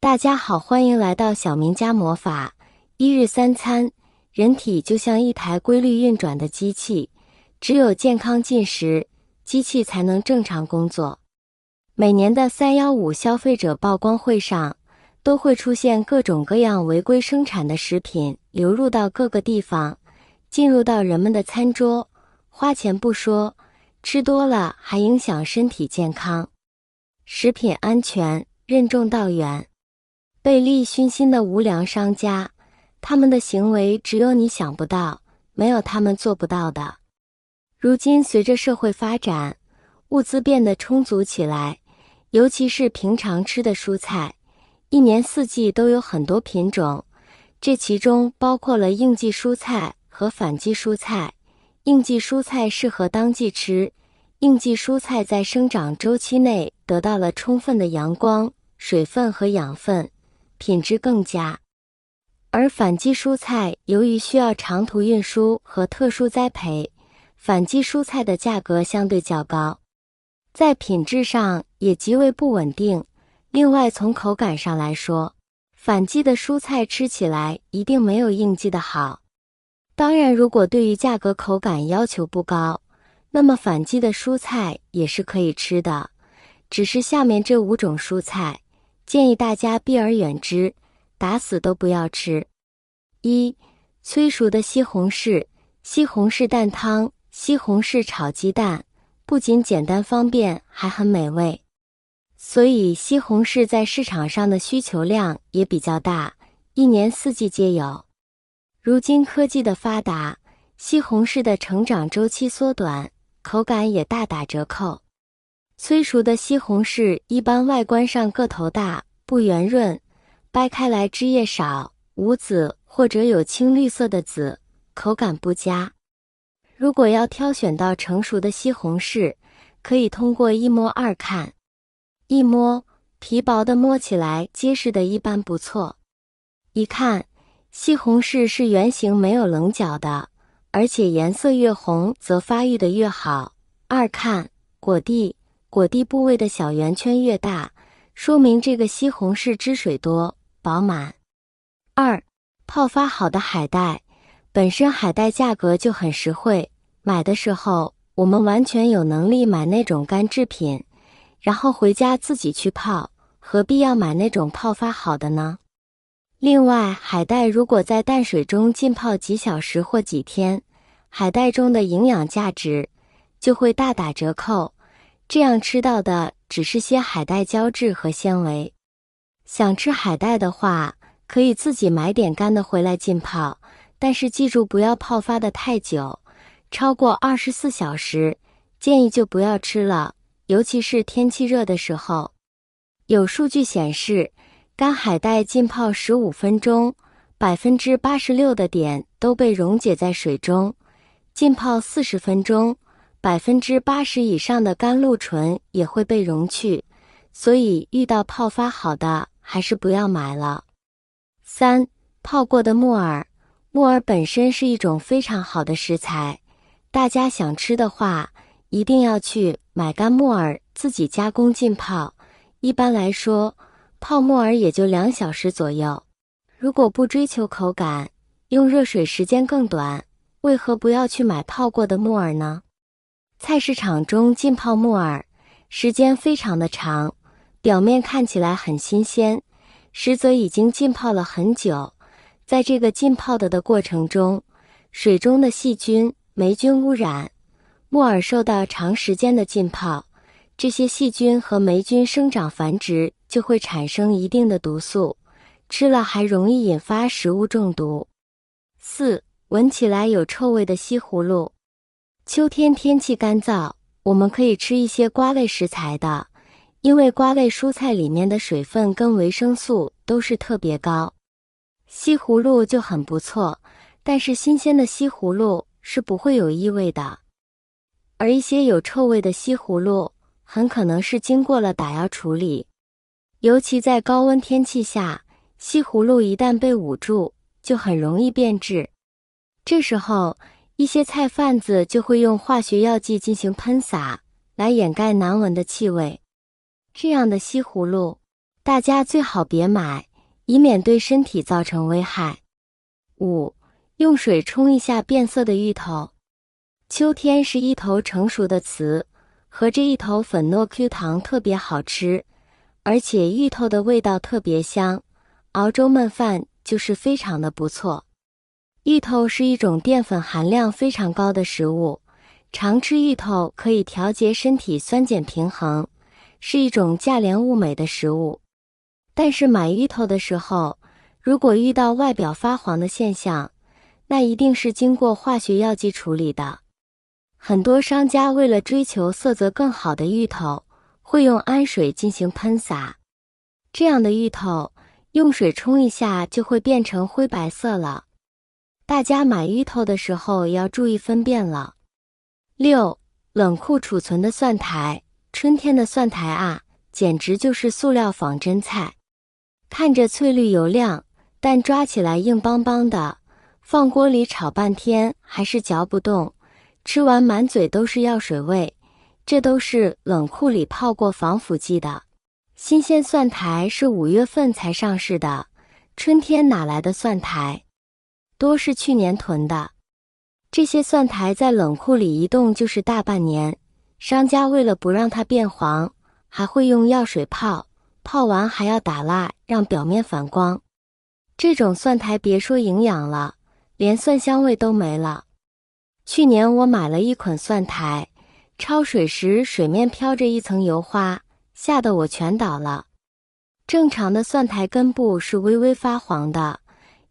大家好，欢迎来到小明家魔法。一日三餐，人体就像一台规律运转的机器，只有健康进食，机器才能正常工作。每年的315消费者曝光会上，都会出现各种各样违规生产的食品流入到各个地方，进入到人们的餐桌，花钱不说，吃多了还影响身体健康。食品安全任重道远。被利益熏心的无良商家，他们的行为只有你想不到，没有他们做不到的。如今随着社会发展，物资变得充足起来，尤其是平常吃的蔬菜，一年四季都有很多品种，这其中包括了应季蔬菜和反季蔬菜。应季蔬菜适合当季吃，应季蔬菜在生长周期内得到了充分的阳光、水分和养分，品质更佳。而反季蔬菜由于需要长途运输和特殊栽培，反季蔬菜的价格相对较高，在品质上也极为不稳定。另外从口感上来说，反季的蔬菜吃起来一定没有应季的好。当然，如果对于价格口感要求不高，那么反季的蔬菜也是可以吃的，只是下面这5种蔬菜建议大家避而远之，打死都不要吃。1. 催熟的西红柿。西红柿蛋汤。西红柿炒鸡蛋不仅简单方便，还很美味，所以西红柿在市场上的需求量也比较大，一年四季皆有。如今科技的发达，西红柿的成长周期缩短，口感也大打折扣。催熟的西红柿一般外观上个头大，不圆润，掰开来汁液少，无籽或者有青绿色的籽，口感不佳。如果要挑选到成熟的西红柿，可以通过一摸二看。一摸，皮薄的摸起来结实的一般不错。一看，西红柿是圆形没有棱角的，而且颜色越红则发育的越好。二看，果蒂部位的小圆圈越大，说明这个西红柿汁水多饱满。2. 泡发好的海带。本身海带价格就很实惠，买的时候我们完全有能力买那种干制品，然后回家自己去泡，何必要买那种泡发好的呢？另外，海带如果在淡水中浸泡几小时或几天，海带中的营养价值就会大打折扣，这样吃到的只是些海带胶质和纤维。想吃海带的话，可以自己买点干的回来浸泡，但是记住不要泡发的太久，超过24小时，建议就不要吃了，尤其是天气热的时候。有数据显示，干海带浸泡15分钟，86%的碘都被溶解在水中；浸泡40分钟，80%以上的甘露醇也会被溶去，所以遇到泡发好的还是不要买了。3. 泡过的木耳。木耳本身是一种非常好的食材，大家想吃的话，一定要去买干木耳自己加工浸泡。一般来说，泡木耳也就2小时左右。如果不追求口感，用热水时间更短，为何不要去买泡过的木耳呢？菜市场中浸泡木耳，时间非常的长，表面看起来很新鲜，实则已经浸泡了很久。在这个浸泡的过程中，水中的细菌、霉菌污染，木耳受到长时间的浸泡，这些细菌和霉菌生长繁殖就会产生一定的毒素，吃了还容易引发食物中毒。4. 闻起来有臭味的西葫芦。秋天天气干燥，我们可以吃一些瓜类食材的，因为瓜类蔬菜里面的水分跟维生素都是特别高。西葫芦就很不错，但是新鲜的西葫芦是不会有异味的，而一些有臭味的西葫芦很可能是经过了打药处理。尤其在高温天气下，西葫芦一旦被捂住，就很容易变质。这时候，一些菜贩子就会用化学药剂进行喷洒，来掩盖难闻的气味。这样的西葫芦大家最好别买，以免对身体造成危害。5. 用水冲一下变色的芋头。秋天是芋头成熟的词，和着芋头粉糯 Q 糖特别好吃，而且芋头的味道特别香，熬粥焖饭就是非常的不错。芋头是一种淀粉含量非常高的食物，常吃芋头可以调节身体酸碱平衡，是一种价廉物美的食物。但是买芋头的时候，如果遇到外表发黄的现象，那一定是经过化学药剂处理的。很多商家为了追求色泽更好的芋头，会用氨水进行喷洒。这样的芋头，用水冲一下就会变成灰白色了。大家买芋头的时候要注意分辨了。6. 冷库储存的蒜苔。春天的蒜苔啊，简直就是塑料仿真菜。看着翠绿油亮，但抓起来硬邦邦的，放锅里炒半天还是嚼不动，吃完满嘴都是药水味，这都是冷库里泡过防腐剂的。新鲜蒜苔是5月份才上市的，春天哪来的蒜苔？多是去年囤的。这些蒜苔在冷库里一冻就是大半年，商家为了不让它变黄，还会用药水泡，泡完还要打蜡，让表面反光。这种蒜苔别说营养了，连蒜香味都没了。去年我买了一捆蒜苔，焯水时水面飘着一层油花，吓得我全倒了。正常的蒜苔根部是微微发黄的，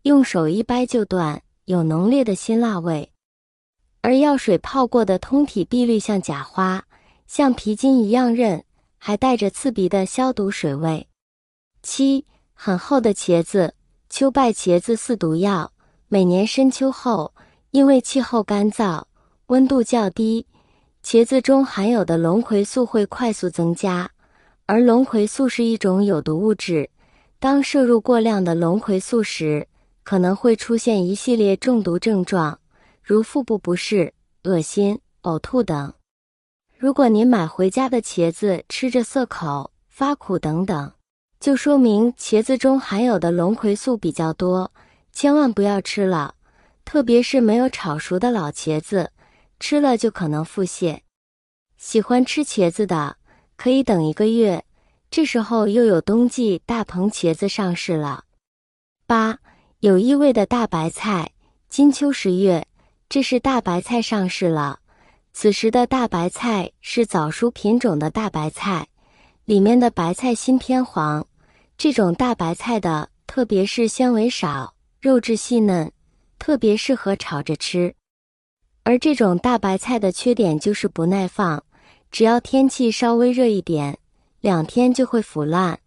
用手一掰就断，有浓烈的辛辣味。而药水泡过的通体碧绿像假花，像皮筋一样韧，还带着刺鼻的消毒水味。7. 很厚的茄子。秋败茄子似毒药，每年深秋后，因为气候干燥，温度较低，茄子中含有的龙葵素会快速增加，而龙葵素是一种有毒物质，当摄入过量的龙葵素时，可能会出现一系列中毒症状，如腹部不适、恶心、呕吐等。如果您买回家的茄子吃着涩口、发苦等等，就说明茄子中含有的龙葵素比较多，千万不要吃了，特别是没有炒熟的老茄子，吃了就可能腹泻。喜欢吃茄子的，可以等1个月，这时候又有冬季大棚茄子上市了。8. 有异味的大白菜。金秋10月，这是大白菜上市了。此时的大白菜是早熟品种的大白菜，里面的白菜心偏黄。这种大白菜的，特别是纤维少，肉质细嫩，特别适合炒着吃。而这种大白菜的缺点就是不耐放，只要天气稍微热一点，2天就会腐烂。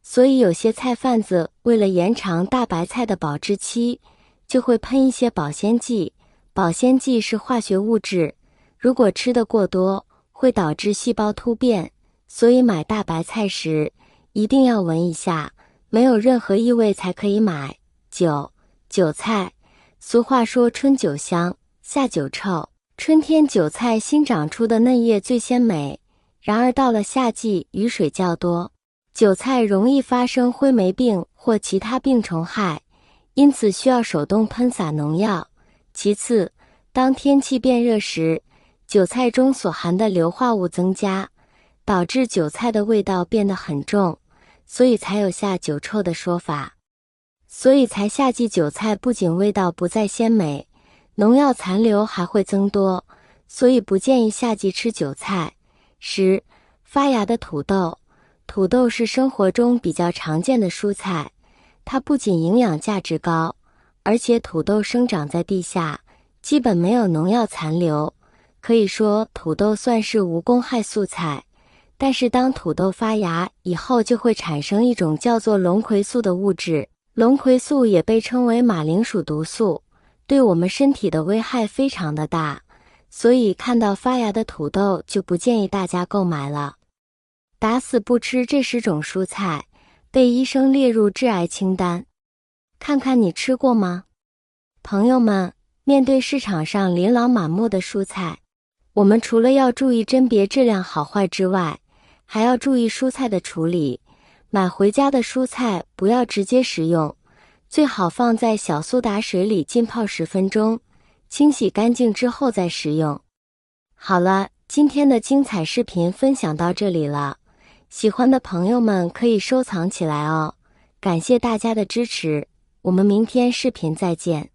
所以有些菜贩子为了延长大白菜的保质期，就会喷一些保鲜剂。保鲜剂是化学物质，如果吃得过多，会导致细胞突变，所以买大白菜时一定要闻一下，没有任何异味才可以买。9. 韭菜。俗话说春韭香，夏韭臭，春天韭菜新长出的嫩叶最鲜美，然而到了夏季雨水较多，韭菜容易发生灰霉病或其他病虫害，因此需要手动喷洒农药。其次，当天气变热时，韭菜中所含的硫化物增加，导致韭菜的味道变得很重，所以才有夏韭臭的说法。所以才夏季韭菜不仅味道不再鲜美，农药残留还会增多，所以不建议夏季吃韭菜。10. 发芽的土豆。土豆是生活中比较常见的蔬菜，它不仅营养价值高，而且土豆生长在地下，基本没有农药残留，可以说土豆算是无公害素菜。但是当土豆发芽以后，就会产生一种叫做龙葵素的物质，龙葵素也被称为马铃薯毒素，对我们身体的危害非常的大，所以看到发芽的土豆就不建议大家购买了。打死不吃这10种蔬菜，被医生列入致癌清单。看看你吃过吗？朋友们，面对市场上琳琅满目的蔬菜，我们除了要注意甄别质量好坏之外，还要注意蔬菜的处理。买回家的蔬菜不要直接食用，最好放在小苏打水里浸泡10分钟，清洗干净之后再食用。好了，今天的精彩视频分享到这里了，喜欢的朋友们可以收藏起来哦。感谢大家的支持，我们明天视频再见。